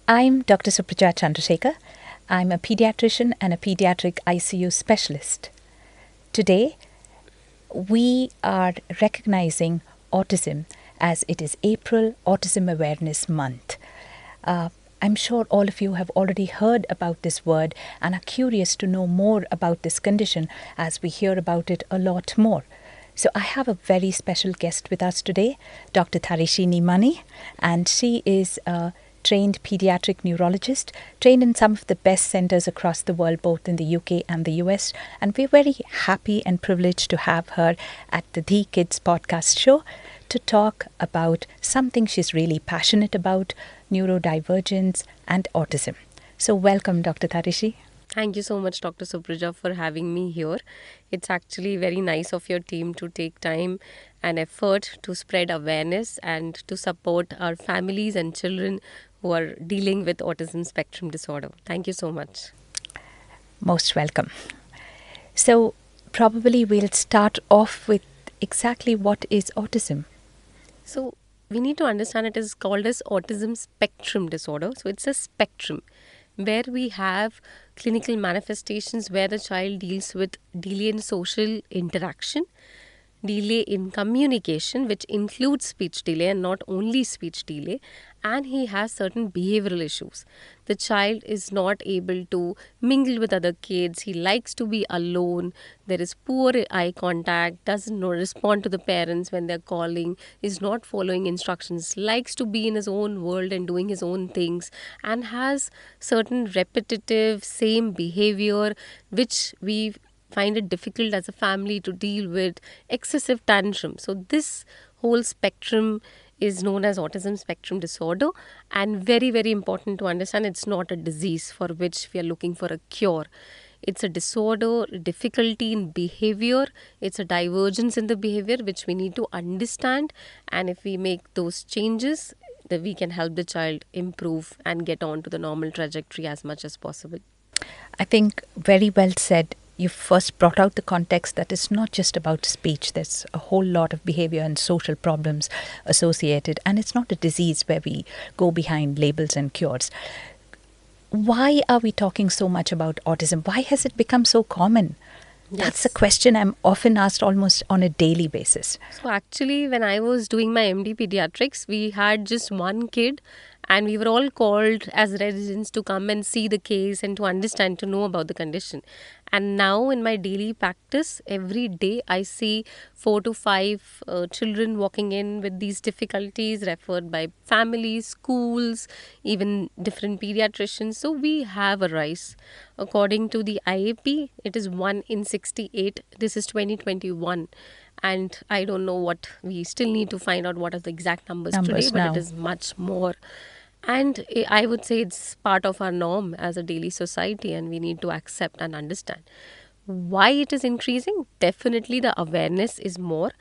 I'm Dr. Supraja Chandrasekar. I'm a pediatrician and a pediatric ICU specialist. Today, we are recognizing autism as it is April Autism Awareness Month. I'm sure all of you have already heard about this word and are curious to know more about this condition as we hear about it a lot more. So I have a very special guest with us today, Dr. Tarishi Nemani, and she is a trained pediatric neurologist, trained in some of the best centres across the world, both in the UK and the US. And we're very happy and privileged to have her at the DHEE Kids podcast show to talk about something she's really passionate about, neurodivergence and autism. So welcome, Dr. Tarishi. Thank you so much, Dr. Supraja, for having me here. It's actually very nice of your team to take time and effort to spread awareness and to support our families and children who are dealing with autism spectrum disorder. Thank you so much. Most welcome. So, probably we'll start off with exactly what is autism. So, we need to understand it is called as autism spectrum disorder. So, it's a spectrum where we have clinical manifestations where the child deals with delay in social interaction, delay in communication, which includes speech delay and not only speech delay, and he has certain behavioral issues. The child is not able to mingle with other kids, he likes to be alone, there is poor eye contact, doesn't respond to the parents when they're calling, is not following instructions, likes to be in his own world and doing his own things, and has certain repetitive same behavior which we find it difficult as a family to deal with, excessive tantrum. So this whole spectrum is known as autism spectrum disorder, and very, very important to understand, it's not a disease for which we are looking for a cure. It's a disorder, difficulty in behavior, it's a divergence in the behavior which we need to understand, and if we make those changes, then we can help the child improve and get on to the normal trajectory as much as possible. I think very well said. You first brought out the context that it's not just about speech. There's a whole lot of behavior and social problems associated, and it's not a disease where we go behind labels and cures. Why are we talking so much about autism? Why has it become so common? That's a question I'm often asked almost on a daily basis. So actually, when I was doing my MD pediatrics, we had just one kid and we were all called as residents to come and see the case and to understand, to know about the condition. And now in my daily practice, every day I see 4 to 5 children walking in with these difficulties referred by families, schools, even different pediatricians. So we have a rise. According to the IAP, it is 1 in 68. This is 2021. And I don't know what, we still need to find out what are the exact numbers today, but it is much more. And I would say it's part of our norm as a daily society, and we need to accept and understand. Why it is increasing? Definitely the awareness is more.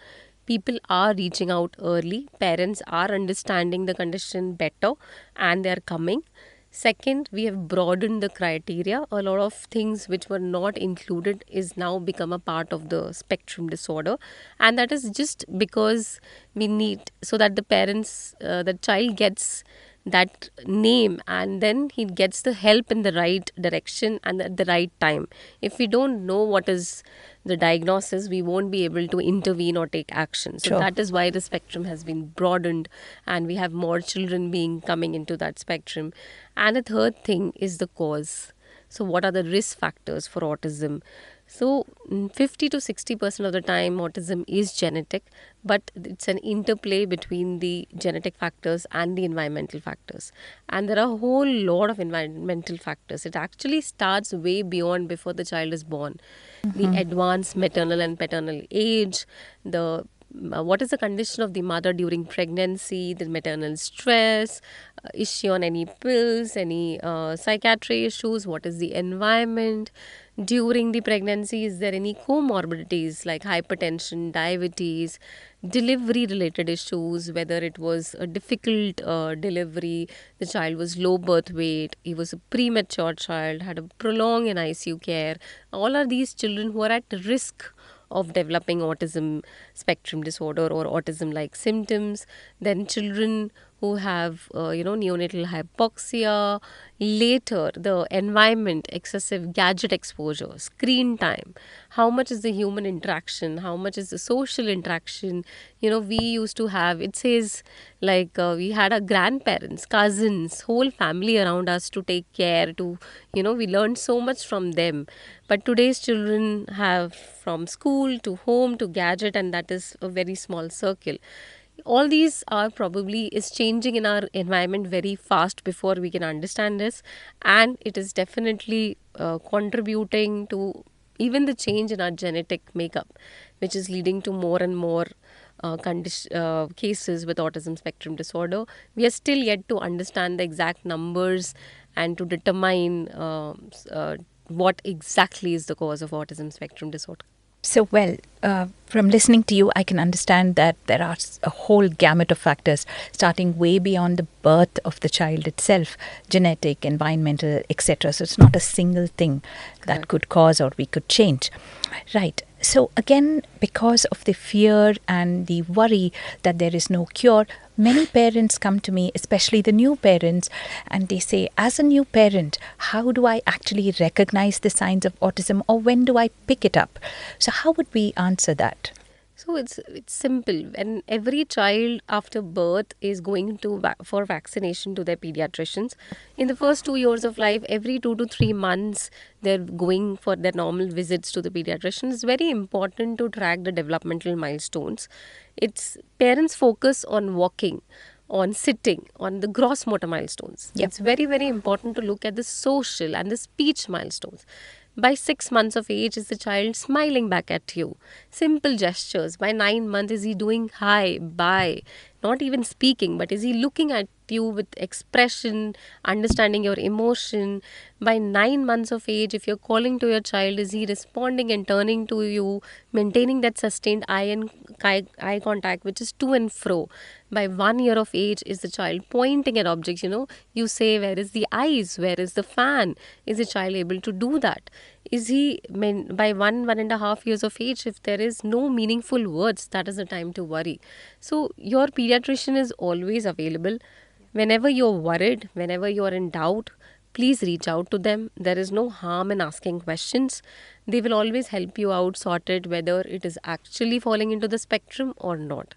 People are reaching out early. Parents are understanding the condition better and they are coming. Second, we have broadened the criteria. A lot of things which were not included is now become a part of the spectrum disorder. And that is just because we need, so that the parents, the child gets that name and then he gets the help in the right direction and at the right time. If we don't know what is the diagnosis, we won't be able to intervene or take action. So that is why the spectrum has been broadened and we have more children coming into that spectrum. And the third thing is the cause. So what are the risk factors for autism? So 50 to 60% of the time autism is genetic, but it's an interplay between the genetic factors and the environmental factors. And there are a whole lot of environmental factors. It actually starts way beyond before the child is born. The advanced maternal and paternal age, the what is the condition of the mother during pregnancy, the maternal stress, is she on any pills, any psychiatry issues, what is the environment during the pregnancy, is there any comorbidities like hypertension, diabetes, delivery related issues, whether it was a difficult delivery, the child was low birth weight, he was a premature child, had a prolonged in ICU care. All are these children who are at risk of developing autism spectrum disorder or autism like symptoms. Then children who have, neonatal hypoxia. Later, the environment, excessive gadget exposure, screen time. How much is the human interaction? How much is the social interaction? We used to have, it says, like we had our grandparents, cousins, whole family around us to take care, we learned so much from them. But today's children have from school to home to gadget, and that is a very small circle. All these are probably is changing in our environment very fast before we can understand this, and it is definitely contributing to even the change in our genetic makeup, which is leading to more and more cases with autism spectrum disorder. We are still yet to understand the exact numbers and to determine what exactly is the cause of autism spectrum disorder. So, well, from listening to you, I can understand that there are a whole gamut of factors starting way beyond the birth of the child itself, genetic, environmental, etc. So, it's not a single thing that could cause or we could change. Right. So, again, because of the fear and the worry that there is no cure, many parents come to me, especially the new parents, and they say, as a new parent, how do I actually recognize the signs of autism, or when do I pick it up? So, how would we answer that? So it's simple. When every child after birth is going to for vaccination to their pediatricians, in the first 2 years of life, every 2 to 3 months, they're going for their normal visits to the pediatrician. It's very important to track the developmental milestones. It's parents focus on walking, on sitting, on the gross motor milestones. Yep. It's very, very important to look at the social and the speech milestones. By 6 months of age, is the child smiling back at you? Simple gestures. By 9 months, is he doing hi, bye? Not even speaking, but is he looking at you with expression, understanding your emotion? By 9 months of age, if you're calling to your child, is he responding and turning to you, maintaining that sustained eye contact, which is to and fro? By 1 year of age, is the child pointing at objects? You say, where is the eyes? Where is the fan? Is the child able to do that? Is he, by 1.5 years of age, if there is no meaningful words, that is the time to worry. So your pediatrician is always available. Whenever you're worried, whenever you're in doubt, please reach out to them. There is no harm in asking questions. They will always help you out, sort it whether it is actually falling into the spectrum or not.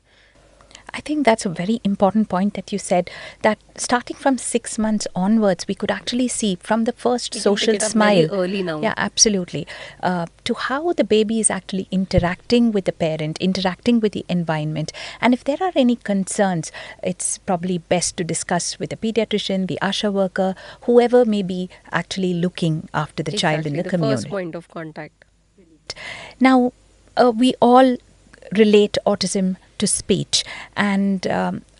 I think that's a very important point that you said, that starting from 6 months onwards, we could actually see from the first You can social pick it up smile. very early now. Yeah, absolutely. To how the baby is actually interacting with the parent, interacting with the environment. And if there are any concerns, it's probably best to discuss with the pediatrician, the ASHA worker, whoever may be actually looking after the child in the community. First point of contact. Now, we all relate autism to speech, and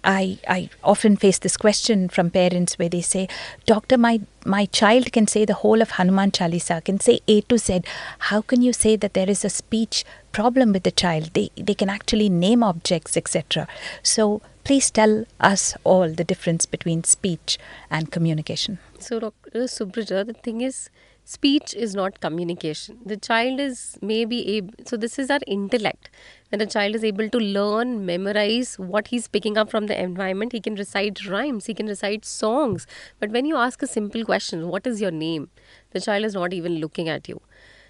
I often face this question from parents where they say, Doctor, my child can say the whole of Hanuman Chalisa, can say A to Z. How can you say that there is a speech problem with the child? They can actually name objects, etc. So please tell us all the difference between speech and communication. So, Dr. Supraja, the thing is, speech is not communication. The child is maybe able, so this is our intellect. When a child is able to learn, memorize what he's picking up from the environment, he can recite rhymes, he can recite songs. But when you ask a simple question, what is your name? The child is not even looking at you.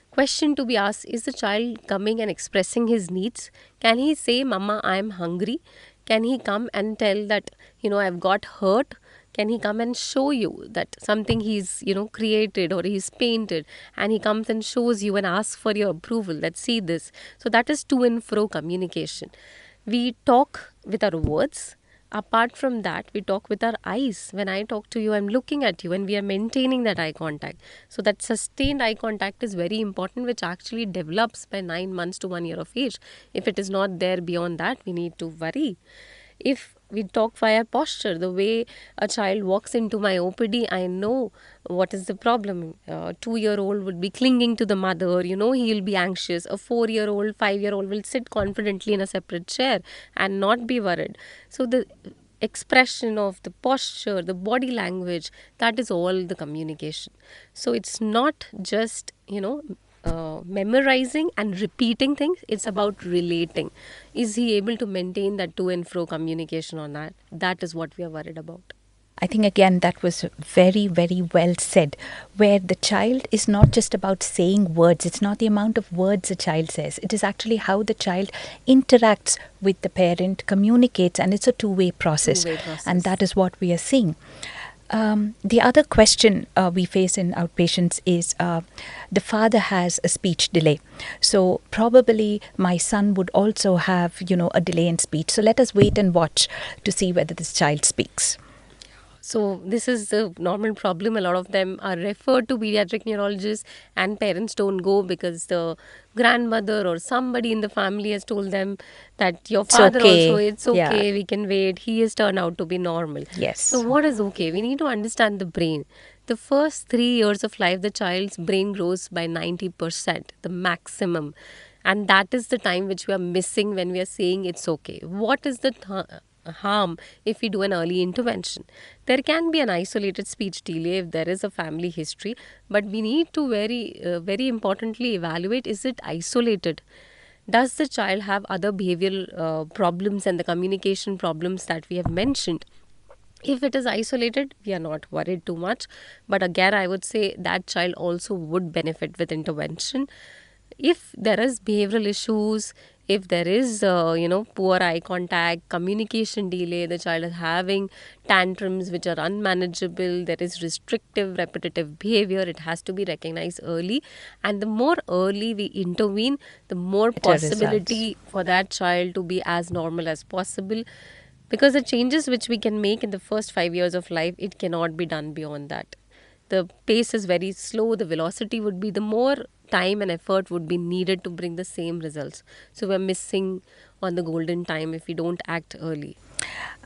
Question to be asked, is the child coming and expressing his needs? Can he say, Mama, I am hungry? Can he come and tell that, I've got hurt? Can he come and show you that something he's, created or he's painted, and he comes and shows you and asks for your approval? Let's see this. So that is to and fro communication. We talk with our words. Apart from that, we talk with our eyes. When I talk to you, I'm looking at you and we are maintaining that eye contact. So that sustained eye contact is very important, which actually develops by 9 months to 1 year of age. If it is not there beyond that, we need to worry. If we talk via posture, the way a child walks into my OPD, I know what is the problem. A 2-year-old would be clinging to the mother, he'll be anxious. A 4-year-old, 5-year-old will sit confidently in a separate chair and not be worried. So the expression of the posture, the body language, that is all the communication. So it's not just, memorizing and repeating things. It's about relating. Is he able to maintain that to and fro communication or not? That is what we are worried about. I think again that was very, very well said, where the child is not just about saying words. It's not the amount of words a child says. It is actually how the child interacts with the parent, communicates, and it's a two-way process. And that is what we are seeing. The other question we face in outpatients is the father has a speech delay. So probably my son would also have, a delay in speech. So let us wait and watch to see whether this child speaks. So this is the normal problem. A lot of them are referred to pediatric neurologists, and parents don't go because the grandmother or somebody in the family has told them that your father okay. also, it's okay, we can wait. He has turned out to be normal. Yes. So what is okay? We need to understand the brain. The first 3 years of life, the child's brain grows by 90%, the maximum. And that is the time which we are missing when we are saying it's okay. What is the harm if we do an early intervention? There can be an isolated speech delay if there is a family history, but we need to very importantly evaluate, is it isolated? Does the child have other behavioral problems and the communication problems that we have mentioned? If it is isolated, we are not worried too much. But again, I would say that child also would benefit with intervention. If there is behavioral issues, if there is, poor eye contact, communication delay, the child is having tantrums which are unmanageable, there is restrictive, repetitive behavior, it has to be recognized early. And the more early we intervene, the more possibility for that child to be as normal as possible. Because the changes which we can make in the first 5 years of life, it cannot be done beyond that. The pace is very slow, the velocity would be, the more time and effort would be needed to bring the same results. So we're missing on the golden time if we don't act early.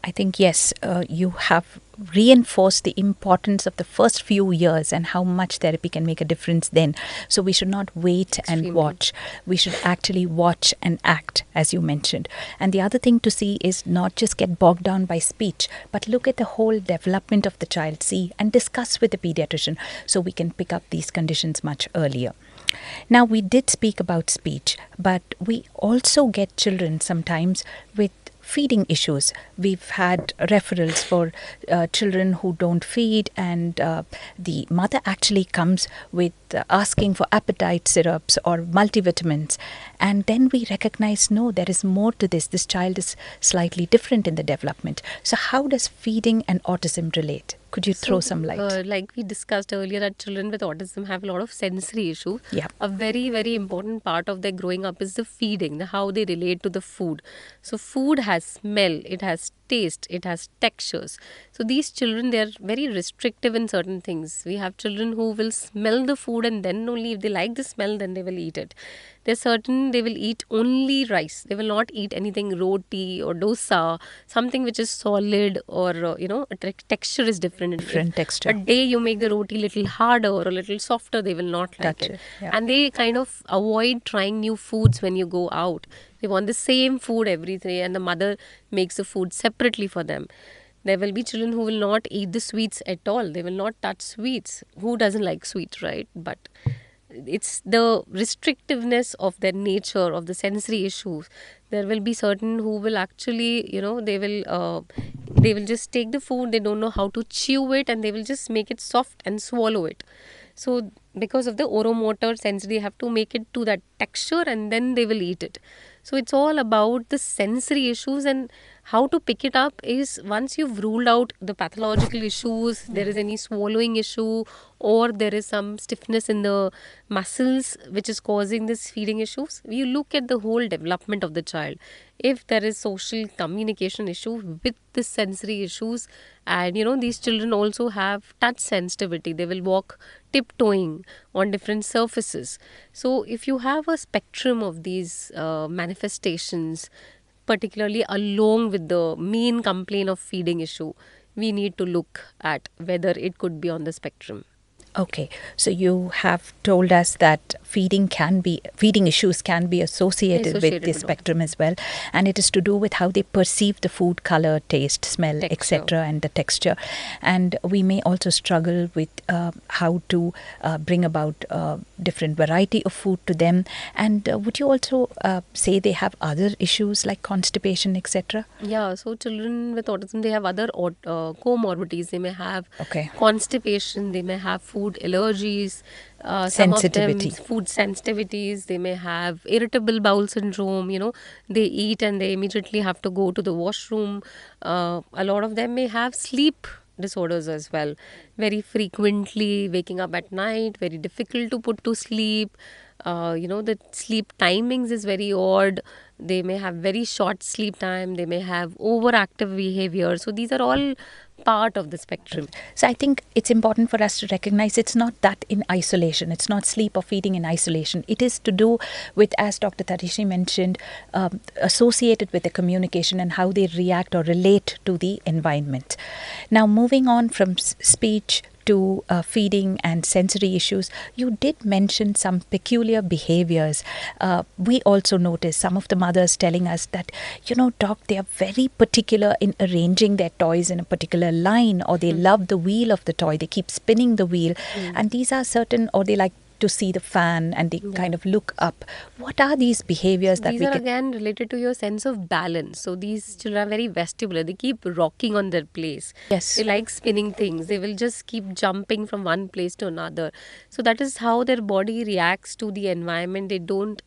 I think, yes, you have reinforced the importance of the first few years and how much therapy can make a difference then. So we should not wait and watch. We should actually watch and act, as you mentioned. And the other thing to see is not just get bogged down by speech, but look at the whole development of the child, see, and discuss with the pediatrician so we can pick up these conditions much earlier. Now, we did speak about speech, but we also get children sometimes with feeding issues. We've had referrals for children who don't feed, and the mother actually comes with asking for appetite syrups or multivitamins. And then we recognize, no, there is more to this. This child is slightly different in the development. So how does feeding and autism relate? Could you throw some light? Like we discussed earlier, that children with autism have a lot of sensory issues. Yeah. A very, very important part of their growing up is the feeding, how they relate to the food. So food has smell, it has taste, it has textures. So these children, they are very restrictive in certain things. We have children who will smell the food and then only if they like the smell, then they will eat it. There's certain they will eat only rice. They will not eat anything roti or dosa, something which is solid or, texture is different. Different texture. A day you make the roti little harder or a little softer, they will not like it. Yeah. And they kind of avoid trying new foods when you go out. They want the same food every day and the mother makes the food separately for them. There will be children who will not eat the sweets at all. They will not touch sweets. Who doesn't like sweets, right? But it's the restrictiveness of their nature, of the sensory issues. There will be certain who will actually, they will just take the food, they don't know how to chew it, and they will just make it soft and swallow it. So because of the oromotor sensory, they have to make it to that texture and then they will eat it. So it's all about the sensory issues, and how to pick it up is once you've ruled out the pathological issues, there is any swallowing issue or there is some stiffness in the muscles which is causing this feeding issues, you look at the whole development of the child. If there is social communication issue with the sensory issues, and these children also have touch sensitivity, they will walk tiptoeing on different surfaces. So if you have a spectrum of these manifestations, particularly along with the main complaint of feeding issue, we need to look at whether it could be on the spectrum. Okay, so you have told us that feeding issues can be associated with the spectrum as well, and it is to do with how they perceive the food, color, taste, smell, etc., and the texture. And we may also struggle with how to bring about different variety of food to them? And would you also say they have other issues like constipation, etc.? Yeah, so children with autism, they have other comorbidities. They may have Okay. constipation, they may have food allergies, some of them Sensitivity. food sensitivities, they may have irritable bowel syndrome, they eat and they immediately have to go to the washroom. A lot of them may have sleep disorders as well, very frequently waking up at night, very difficult to put to sleep. The sleep timings is very odd. They may have very short sleep time. They may have overactive behavior. So these are all part of the spectrum. So I think it's important for us to recognize it's not that in isolation. It's not sleep or feeding in isolation. It is to do with, as Dr. Tarishi mentioned, associated with the communication and how they react or relate to the environment. Now, moving on from speech to feeding and sensory issues, you did mention some peculiar behaviors. We also noticed some of the mothers telling us that, doc, they are very particular in arranging their toys in a particular line, or they love the wheel of the toy. They keep spinning the wheel. And these are certain, or they like to see the fan and they kind of look up. What are these behaviors that these we are can... again related to your sense of balance. So these children are very vestibular. They keep rocking on their place. Yes. They like spinning things. They will just keep jumping from one place to another. So that is how their body reacts to the environment. They don't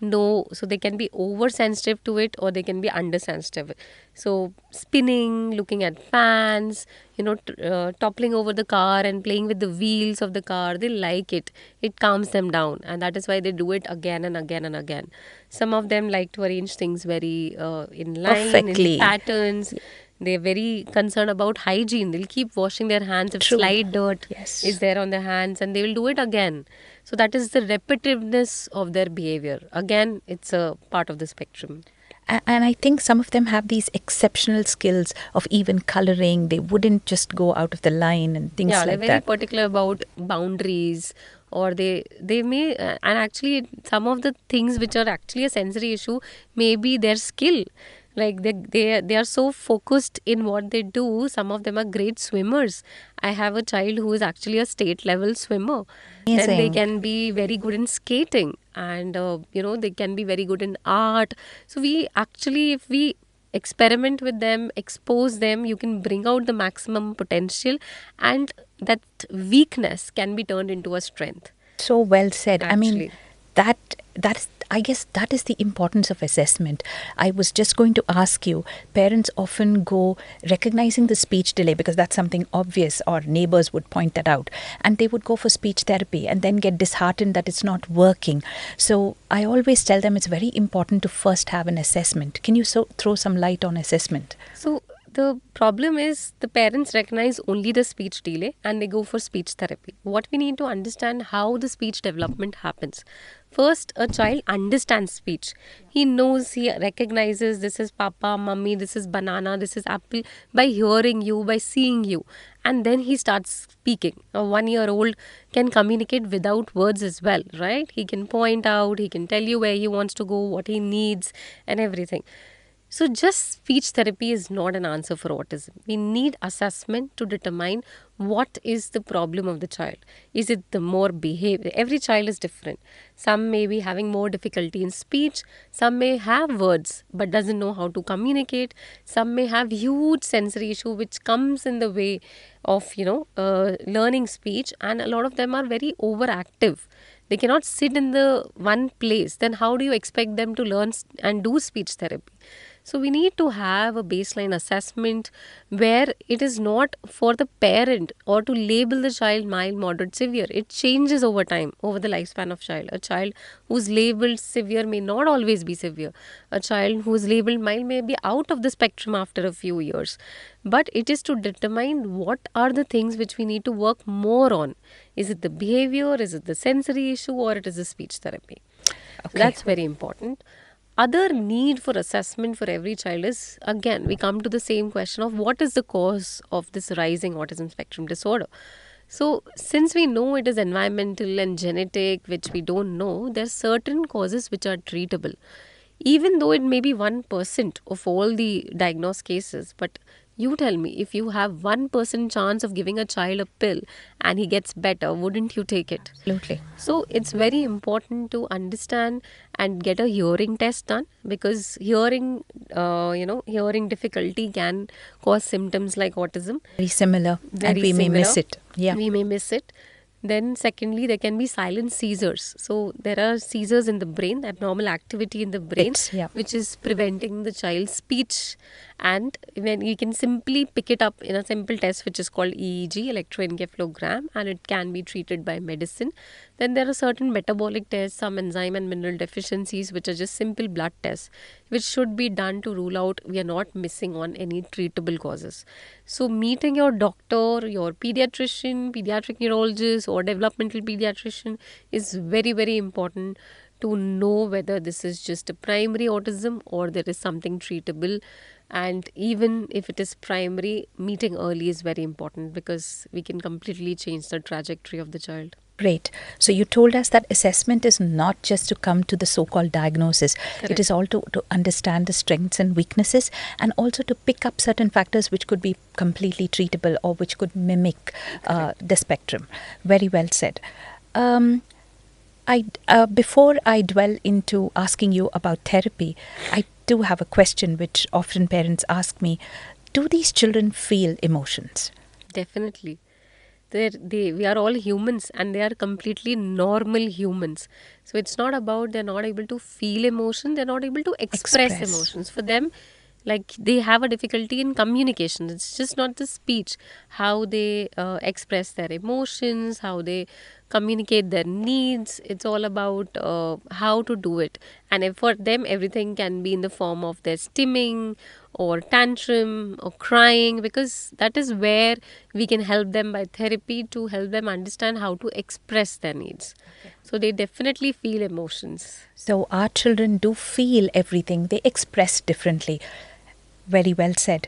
know. So they can be oversensitive to it or they can be undersensitive. So spinning, looking at fans, toppling over the car and playing with the wheels of the car, they like it. It calms them down, and that is why they do it again and again and again. Some of them like to arrange things very in line, Perfectly. in patterns. They're very concerned about hygiene. They'll keep washing their hands if True. slight dirt Yes. is there on their hands, and they will do it again. So that is the repetitiveness of their behavior. Again, it's a part of the spectrum. And I think some of them have these exceptional skills of even coloring. They wouldn't just go out of the line and things like that. Yeah, they're very particular about boundaries, or they may, and actually some of the things which are actually a sensory issue may be their skill. Like they are so focused in what they do. Some of them are great swimmers. I have a child who is actually a state level swimmer. Amazing. Then they can be very good in skating, and they can be very good in art. So we actually, if we experiment with them, expose them, you can bring out the maximum potential, and that weakness can be turned into a strength. So well said. Actually. I mean, I guess that is the importance of assessment. I was just going to ask you, parents often go recognizing the speech delay because that's something obvious, or neighbors would point that out, and they would go for speech therapy and then get disheartened that it's not working. So I always tell them it's very important to first have an assessment. Can you throw some light on assessment? So the problem is the parents recognize only the speech delay and they go for speech therapy. What we need to understand how the speech development happens. First, a child understands speech. He knows, he recognizes this is papa, mummy, this is banana, this is apple by hearing you, by seeing you. And then he starts speaking. A 1-year-old can communicate without words as well, right? He can point out, he can tell you where he wants to go, what he needs and everything. So just speech therapy is not an answer for autism. We need assessment to determine what is the problem of the child. Is it the more behavior? Every child is different. Some may be having more difficulty in speech. Some may have words but doesn't know how to communicate. Some may have huge sensory issue which comes in the way of, learning speech, and a lot of them are very overactive. They cannot sit in the one place. Then how do you expect them to learn and do speech therapy? So we need to have a baseline assessment where it is not for the parent or to label the child mild, moderate, severe. It changes over time, over the lifespan of child. A child who's labeled severe may not always be severe. A child who's labeled mild may be out of the spectrum after a few years. But it is to determine what are the things which we need to work more on. Is it the behavior, is it the sensory issue, or it is the speech therapy? Okay. So that's very important. Other need for assessment for every child is, again, we come to the same question of what is the cause of this rising autism spectrum disorder. So since we know it is environmental and genetic, which we don't know, there are certain causes which are treatable. Even though it may be 1% of all the diagnosed cases, but You tell me, if you have 1% chance of giving a child a pill and he gets better, wouldn't you take it? Absolutely. So it's very important to understand and get a hearing test done, because hearing difficulty can cause symptoms like autism. Very similar, and Very we may similar. miss it. Yeah. We may miss it. Then secondly, there can be silent seizures. So there are seizures in the brain, abnormal activity in the brain, It's, yeah. which is preventing the child's speech. And when you can simply pick it up in a simple test which is called EEG, electroencephalogram, and it can be treated by medicine. Then there are certain metabolic tests, some enzyme and mineral deficiencies, which are just simple blood tests, which should be done to rule out we are not missing on any treatable causes. So meeting your doctor, your pediatrician, pediatric neurologist, or developmental pediatrician is very, very important to know whether this is just a primary autism or there is something treatable. And even if it is primary, meeting early is very important, because we can completely change the trajectory of the child. Great. So you told us that assessment is not just to come to the so-called diagnosis. Correct. It is also to understand the strengths and weaknesses, and also to pick up certain factors which could be completely treatable or which could mimic the spectrum. Very well said. Before I dwell into asking you about therapy, I do have a question which often parents ask me. Do these children feel emotions? Definitely. We are all humans, and they are completely normal humans. So it's not about they're not able to feel emotion, they're not able to express emotions. For them, like, they have a difficulty in communication. It's just not the speech, how they express their emotions, how they communicate their needs. It's all about how to do it. And for them, everything can be in the form of their stimming or tantrum or crying, because that is where we can help them by therapy to help them understand how to express their needs. So they definitely feel emotions. So our children do feel everything. They express differently. Very well said.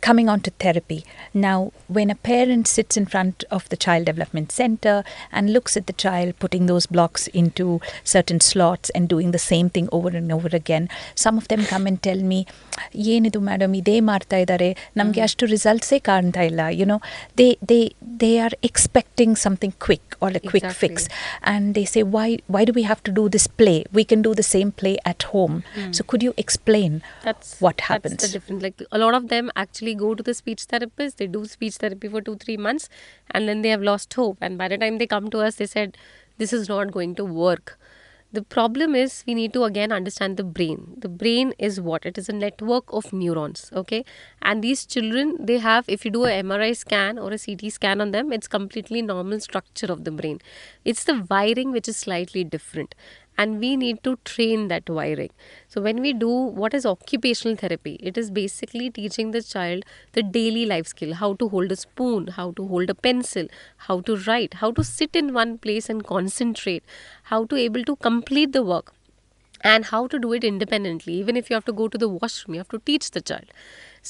Coming on to therapy. Now, when a parent sits in front of the Child Development Center and looks at the child putting those blocks into certain slots and doing the same thing over and over again, some of them come and tell me, ಏನಿದು madam ಇದೇ ಮಾಡ್ತಾ ಇದ್ದಾರೆ, ನಮಗೆ ಅಷ್ಟು ರಿಸಲ್ಟ್ಸೇ ಕಾಣ್ತಾ ಇಲ್ಲ. They are expecting something quick or a quick fix. And they say, why do we have to do this play? We can do the same play at home. So could you explain what happens? That's the difference. Like, a lot of them actually go to the speech therapist, they do speech therapy for 2-3 months, and then they have lost hope. And by the time they come to us, they said, this is not going to work. The problem is, we need to again understand the brain. The brain is what? It is a network of neurons, okay? And these children, they have, if you do a MRI scan or a CT scan on them, it's completely normal structure of the brain. It's the wiring which is slightly different. And we need to train that wiring. So when we do what is occupational therapy, it is basically teaching the child the daily life skill, how to hold a spoon, how to hold a pencil, how to write, how to sit in one place and concentrate, how to able to complete the work, and how to do it independently. Even if you have to go to the washroom, you have to teach the child.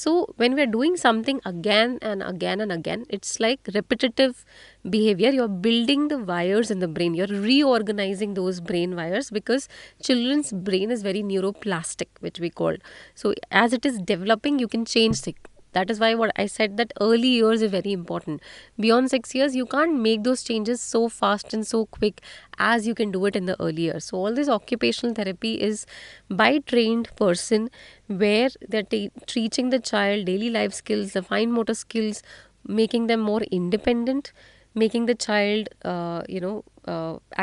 So when we are doing something again and again and again, it's like repetitive behavior. You're building the wires in the brain. You're reorganizing those brain wires, because children's brain is very neuroplastic, which we call. So as it is developing, you can change things. That is why what I said, that early years is very important. Beyond 6 years, you can't make those changes so fast and so quick as you can do it in the early years. So all this occupational therapy is by trained person, where they're teaching the child daily life skills, the fine motor skills, making them more independent, making the child,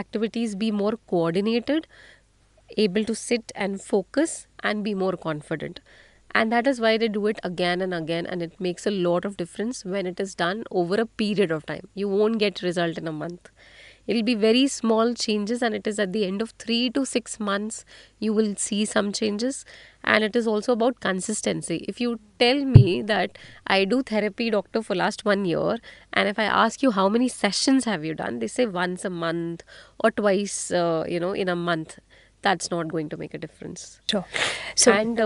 activities be more coordinated, able to sit and focus and be more confident. And that is why they do it again and again, and it makes a lot of difference when it is done over a period of time. You won't get result in a month. It'll be very small changes, and it is at the end of 3 to 6 months you will see some changes. And it is also about consistency. If you tell me that I do therapy, doctor, for last 1 year, and if I ask you how many sessions have you done, they say once a month or twice in a month. That's not going to make a difference. Sure. So, and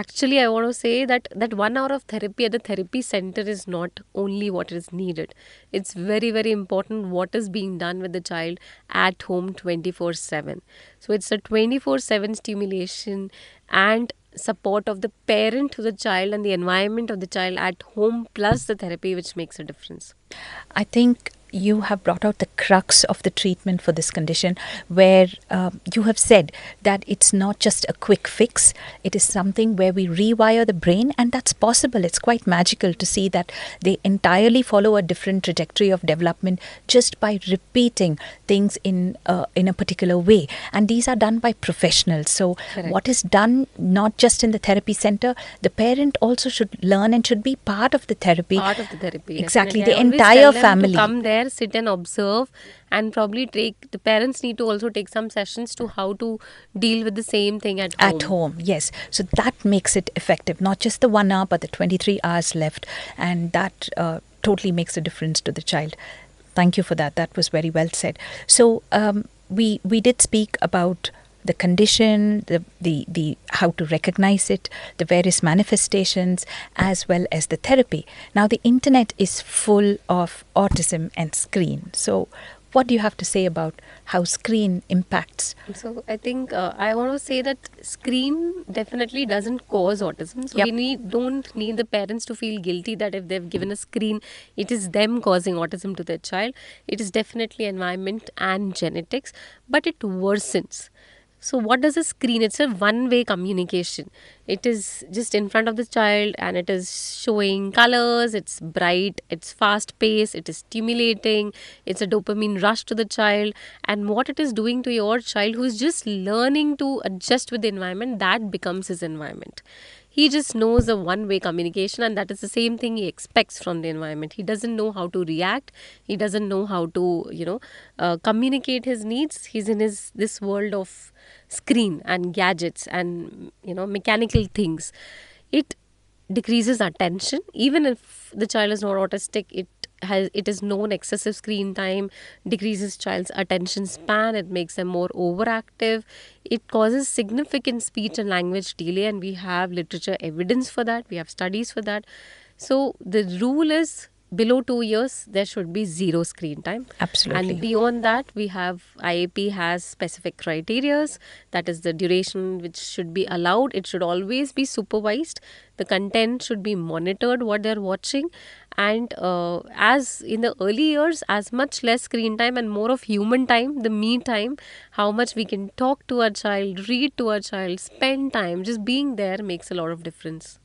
actually, I want to say that 1 hour of therapy at the therapy center is not only what is needed. It's very, very important what is being done with the child at home 24/7. So it's a 24/7 stimulation, and support of the parent to the child and the environment of the child at home plus the therapy which makes a difference. I think you have brought out the crux of the treatment for this condition, where you have said that it's not just a quick fix. It is something where we rewire the brain, and that's possible. It's quite magical to see that they entirely follow a different trajectory of development just by repeating things in a particular way. And these are done by professionals. So Correct. what is done not just in the therapy center, the parent also should learn and should be part of the therapy. Part of the therapy. Exactly, Definitely. the I always entire tell them family. to come there, sit and observe, and probably the parents need to also take some sessions to how to deal with the same thing at home. At home, yes. So that makes it effective, not just the 1 hour, but the 23 hours left. And that totally makes a difference to the child. Thank you for that. That was very well said. So we did speak about the condition, the how to recognize it, the various manifestations, as well as the therapy. Now, the internet is full of autism and screen. So what do you have to say about how screen impacts? So I think I want to say that screen definitely doesn't cause autism. So Yep. we don't need the parents to feel guilty that if they've given a screen, it is them causing autism to their child. It is definitely environment and genetics, but it worsens. So what does a screen? It's a one-way communication. It is just in front of the child and it is showing colors, it's bright, it's fast-paced, it is stimulating, it's a dopamine rush to the child. And what it is doing to your child who is just learning to adjust with the environment, that becomes his environment. He just knows a one-way communication, and that is the same thing he expects from the environment. He doesn't know how to react. He doesn't know how to, communicate his needs. He's in this world of screen and gadgets and, mechanical things. It decreases attention. Even if the child is not autistic, it is known excessive screen time decreases child's attention span. It makes them more overactive. It causes significant speech and language delay, and we have literature evidence for that. We have studies for that. So the rule is below 2 years there should be zero screen time. Absolutely. And beyond that, we have IAP has specific criterias. That is the duration which should be allowed. It should always be supervised. The content should be monitored what they're watching. And as in the early years, as much less screen time and more of human time, the me time, how much we can talk to our child, read to our child, spend time, just being there makes a lot of difference.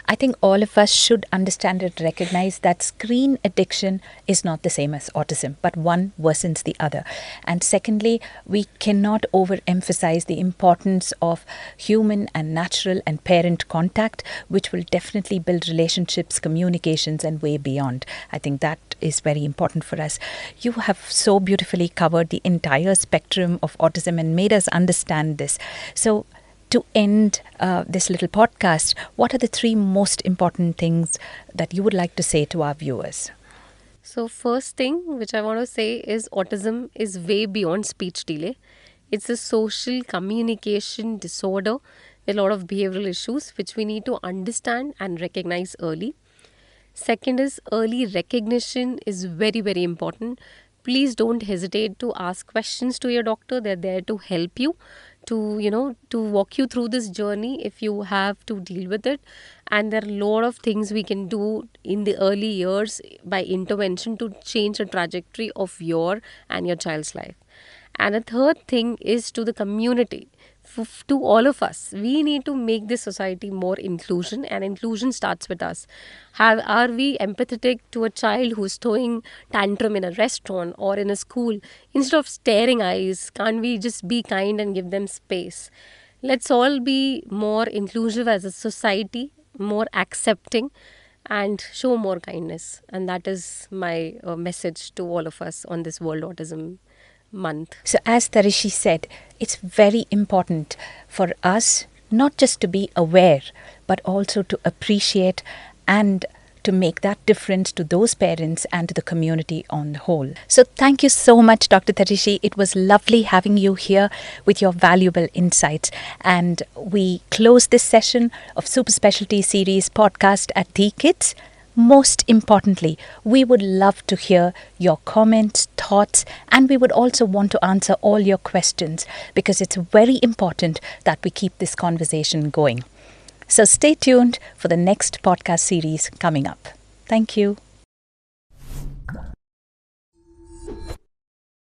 I think all of us should understand and recognize that screen addiction is not the same as autism, but one worsens the other. And secondly, we cannot overemphasize the importance of human and natural and parent contact, which will definitely build relationships, communications, and way beyond. I think that is very important for us. You have so beautifully covered the entire spectrum of autism and made us understand this. So, to end this little podcast, what are the 3 most important things that you would like to say to our viewers? So first thing which I want to say is autism is way beyond speech delay. It's a social communication disorder with a lot of behavioral issues which we need to understand and recognize early. Second is early recognition is very, very important. Please don't hesitate to ask questions to your doctor. They're there to help you, to walk you through this journey if you have to deal with it. And there are a lot of things we can do in the early years by intervention to change the trajectory of your and your child's life. And a third thing is to the community. To all of us, we need to make this society more inclusion, and inclusion starts with us. Are we empathetic to a child who's throwing tantrum in a restaurant or in a school? Instead of staring eyes, can't we just be kind and give them space? Let's all be more inclusive as a society, more accepting, and show more kindness. And that is my message to all of us on this World Autism Month. So as Tarishi said, it's very important for us not just to be aware, but also to appreciate and to make that difference to those parents and to the community on the whole. So thank you so much, Dr. Tarishi. It was lovely having you here with your valuable insights. And we close this session of Super Specialty Series podcast at DHEE Kids. most importantly, we would love to hear your comments, thoughts, and we would also want to answer all your questions because it's very important that we keep this conversation going. So stay tuned for the next podcast series coming up. Thank you.